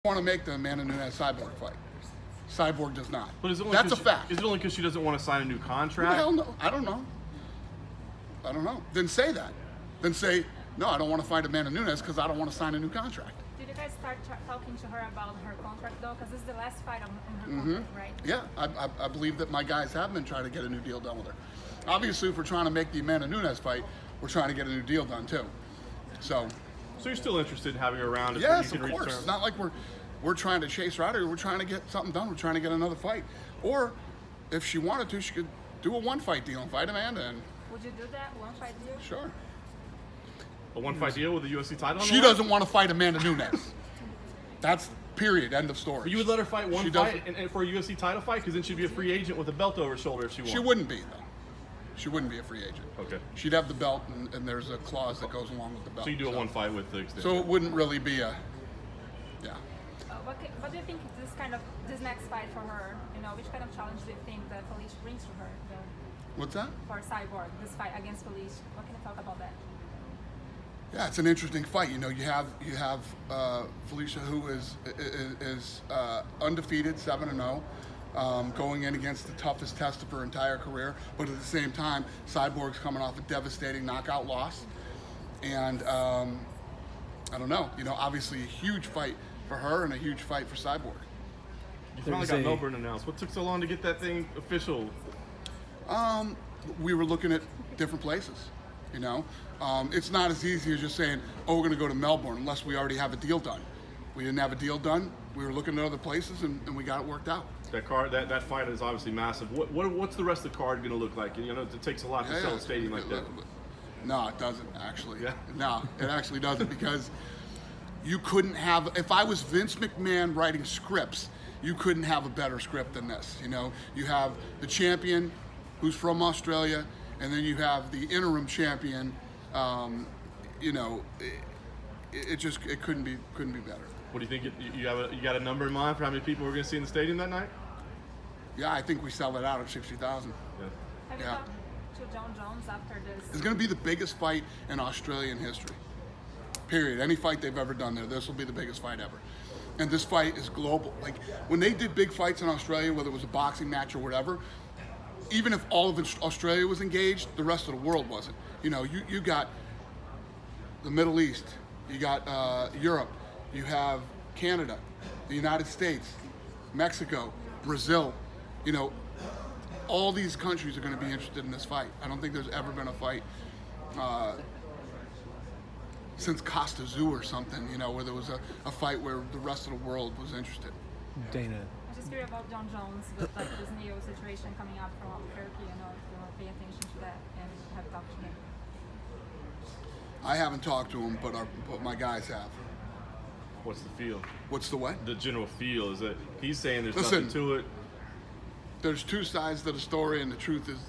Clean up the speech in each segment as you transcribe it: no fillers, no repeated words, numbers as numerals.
want to make the Amanda Nunes Cyborg fight. Cyborg does not. But is it only That's a fact. Is it only because she doesn't want to sign a new contract? Hell no. I don't know. Then say that. Then say, no, I don't want to fight Amanda Nunes because I don't want to sign a new contract. Did you guys start talking to her about her contract though? Because this is the last fight on her contract, right? Yeah, I believe that my guys have been trying to get a new deal done with her. Obviously, if we're trying to make the Amanda Nunes fight, we're trying to get a new deal done too. So you're still interested in having her around? If yes, you can of course. reach It's not like we're trying to chase her out of here. We're trying to get something done. We're trying to get another fight. Or if she wanted to, she could do a one-fight deal and fight Amanda. And Would you do that? One fight deal? sure. A one-fight deal with a UFC title? on She the line? doesn't want to fight Amanda Nunes. That's period. End of story. But you would let her fight one She fight doesn't- and for a UFC title fight? Because then she'd be a free agent with a belt over her shoulder if she won. She wouldn't be, though. She wouldn't be a free agent. Okay. She'd have the belt, and there's a clause that goes along with the belt. So you do a one fight with the extension. So it wouldn't really be a, yeah. What do you think this next fight for her? You know, which kind of challenge do you think that Felicia brings to her What's that? for Cyborg? This fight against Felicia. What can you talk about that? Yeah, it's an interesting fight. You know, you have Felicia, who is undefeated, 7-0, going in against the toughest test of her entire career. But at the same time, Cyborg's coming off a devastating knockout loss, and I don't know. You know, obviously a huge fight for her and a huge fight for Cyborg. You finally got Melbourne announced. What took so long to get that thing official? We were looking at different places. You know, it's not as easy as just saying, "Oh, we're going to go to Melbourne," unless we already have a deal done. We didn't have a deal done. We were looking at other places, and we got it worked out. That card, that fight is obviously massive. What's the rest of the card going to look like? You know, it takes a lot to sell a stadium like that. No, it doesn't actually. Yeah. No, it actually doesn't because you couldn't have. If I was Vince McMahon writing scripts, you couldn't have a better script than this. You know, you have the champion, who's from Australia, and then you have the interim champion. You know, it couldn't be better. What do you think? You got a number in mind for how many people we're going to see in the stadium that night? Yeah, I think we sell it out at 60,000. Yeah. Have you Yeah. talked to John Jones after this? It's going to be the biggest fight in Australian history. Period. Any fight they've ever done there, this will be the biggest fight ever. And this fight is global. Like, when they did big fights in Australia, whether it was a boxing match or whatever, even if all of Australia was engaged, the rest of the world wasn't. You know, you got the Middle East, you got Europe, you have Canada, the United States, Mexico, Brazil. You know, all these countries are going to be interested in this fight. I don't think there's ever been a fight since Costa Zoo or something, you know, where there was a fight where the rest of the world was interested. Dana. I'm just curious about John Jones with like this new situation coming up from Turkey. You know, if you want to pay attention to that and have talked to him. I haven't talked to him, but my guys have. What's the feel? What's the what? The general feel is that he's saying there's Listen. nothing to it. There's two sides to the story, and the truth is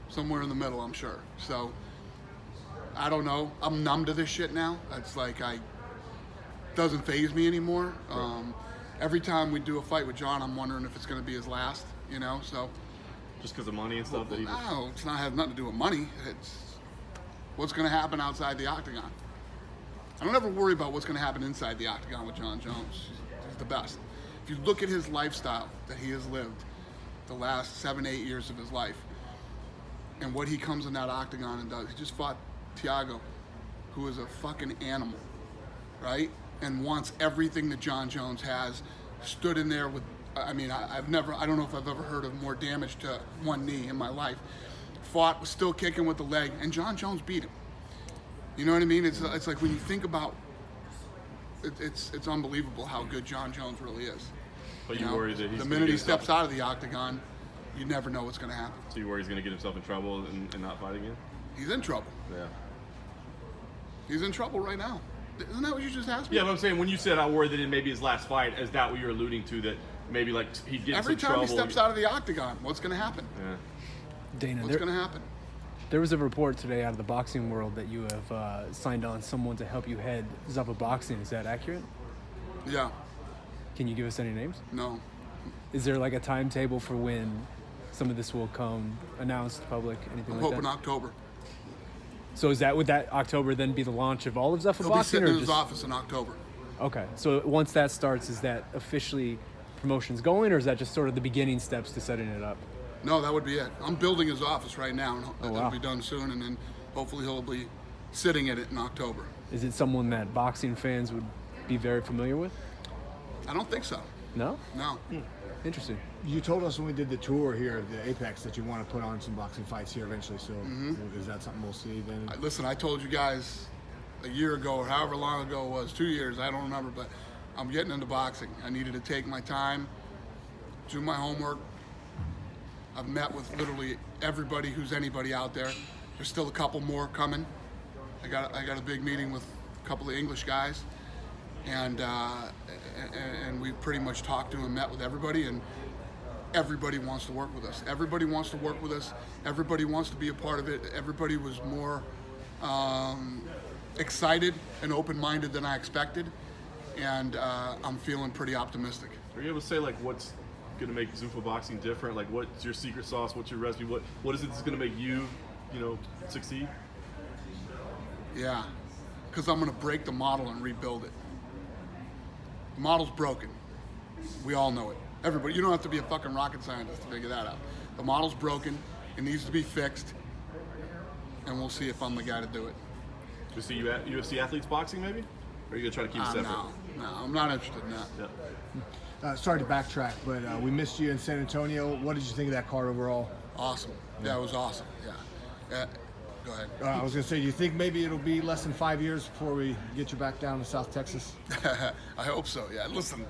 somewhere in the middle, I'm sure. So, I don't know. I'm numb to this shit now. It's like doesn't faze me anymore. Every time we do a fight with John, I'm wondering if it's going to be his last, you know, so. Just because of money and stuff that he just... No, it's not has nothing to do with money. It's what's going to happen outside the octagon. I don't ever worry about what's going to happen inside the octagon with John Jones. He's the best. If you look at his lifestyle that he has lived the last 7-8 years of his life and what he comes in that octagon and does, he just fought Thiago, who is a fucking animal, right? And wants everything that John Jones has, stood in there with, I mean, I don't know if I've ever heard of more damage to one knee in my life. Fought, was still kicking with the leg, and John Jones beat him. You know what I mean? It's like when you think about it, it's unbelievable how good John Jones really is. But You you know, worry that he's the gonna minute get he steps himself- out of the octagon, you never know what's going to happen. So you worry he's going to get himself in trouble and not fight again? He's in trouble. Yeah. He's in trouble right now. Isn't that what you just asked me? Yeah, but I'm saying when you said I worry that it may be his last fight, is that what you're alluding to? That maybe like he'd get Every in some time trouble? he steps out of the octagon, what's going to happen? Yeah. Dana, What's going to happen? there was a report today out of the boxing world that you have signed on someone to help you head Zuffa Boxing. Is that accurate? Yeah. Can you give us any names? No. Is there like a timetable for when some of this will come announced, public, anything I'm like hoping that? October. So would that October then be the launch of all of Zuffa He'll be Boxing? sitting Or in his just... office in October. Okay. So once that starts, is that officially promotions going, or is that just sort of the beginning steps to setting it up? No, that would be it. I'm building his office right now, and Oh, it'll wow. be done soon, and then hopefully he'll be sitting in it in October. Is it someone that boxing fans would be very familiar with? I don't think so. No? No. Interesting. You told us when we did the tour here, the Apex, that you want to put on some boxing fights here eventually. So is that something we'll see then? Listen, I told you guys a year ago, or however long ago it was, 2 years, I don't remember, but I'm getting into boxing. I needed to take my time, do my homework. I've met with literally everybody who's anybody out there. There's still a couple more coming. I got a big meeting with a couple of English guys, and we pretty much talked to and met with everybody, and everybody wants to work with us. Everybody wants to work with us. Everybody wants to be a part of it. Everybody was more excited and open-minded than I expected, and I'm feeling pretty optimistic. Are you able to say like what's going to make Zuffa Boxing different? Like what's your secret sauce? What's your recipe? What is it that's going to make you, succeed? Yeah, because I'm going to break the model and rebuild it. The model's broken. We all know it. Everybody, you don't have to be a fucking rocket scientist to figure that out. The model's broken. It needs to be fixed, and we'll see if I'm the guy to do it. Do you see UFC athletes boxing maybe? Or are you going to try to keep it separate? No, I'm not interested in that. Yeah. Sorry to backtrack, but we missed you in San Antonio. What did you think of that card overall? Awesome. Yeah, it was awesome. Yeah. Go ahead. I was going to say, do you think maybe it'll be less than 5 years before we get you back down to South Texas? I hope so. Yeah. Listen,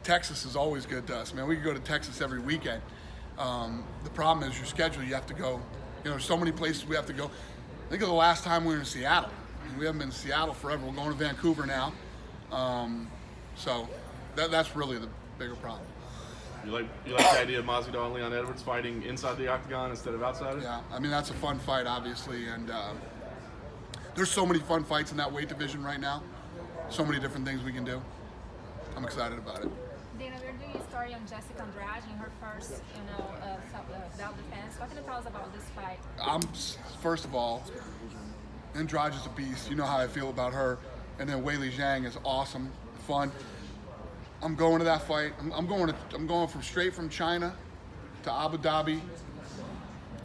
Texas is always good to us, man. We can go to Texas every weekend. The problem is your schedule. You have to go. There's so many places we have to go. Think of the last time we were in Seattle. We haven't been in Seattle forever. We're going to Vancouver now. So that's really the bigger problem. You like the idea of Masvidal and Leon Edwards fighting inside the octagon instead of outside it? Yeah, I mean, that's a fun fight, obviously, and there's so many fun fights in that weight division right now. So many different things we can do. I'm excited about it. Dana, we're doing a story on Jessica Andrade in her first, belt defense. What can you tell us about this fight? First of all, Andrade is a beast. You know how I feel about her. And then Weili Zhang is awesome, fun. I'm going to that fight. I'm going straight from China to Abu Dhabi,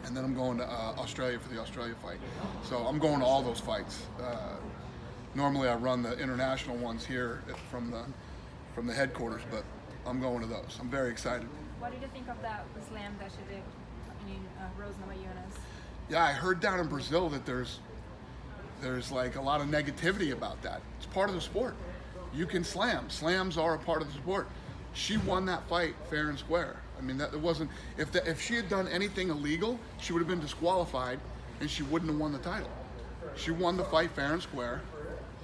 and then I'm going to Australia for the Australia fight. So I'm going to all those fights. Normally I run the international ones here from the headquarters, but I'm going to those. I'm very excited. What did you think of that slam that she did in Rose Namajunas? Yeah, I heard down in Brazil that there's like a lot of negativity about that. It's part of the sport. You can slam. Slams are a part of the sport. She won that fight fair and square. I mean, that it wasn't. If she had done anything illegal, she would have been disqualified, and she wouldn't have won the title. She won the fight fair and square,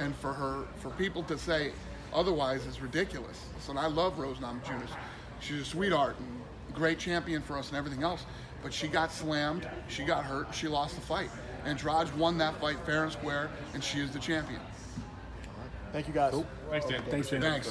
and for people to say otherwise is ridiculous. So I love Rose Namajunas. She's a sweetheart and great champion for us and everything else. But she got slammed, she got hurt, and she lost the fight. Andrade won that fight fair and square, and she is the champion. Thank you, guys. Thanks, Dan. Thanks, Dan. Thanks.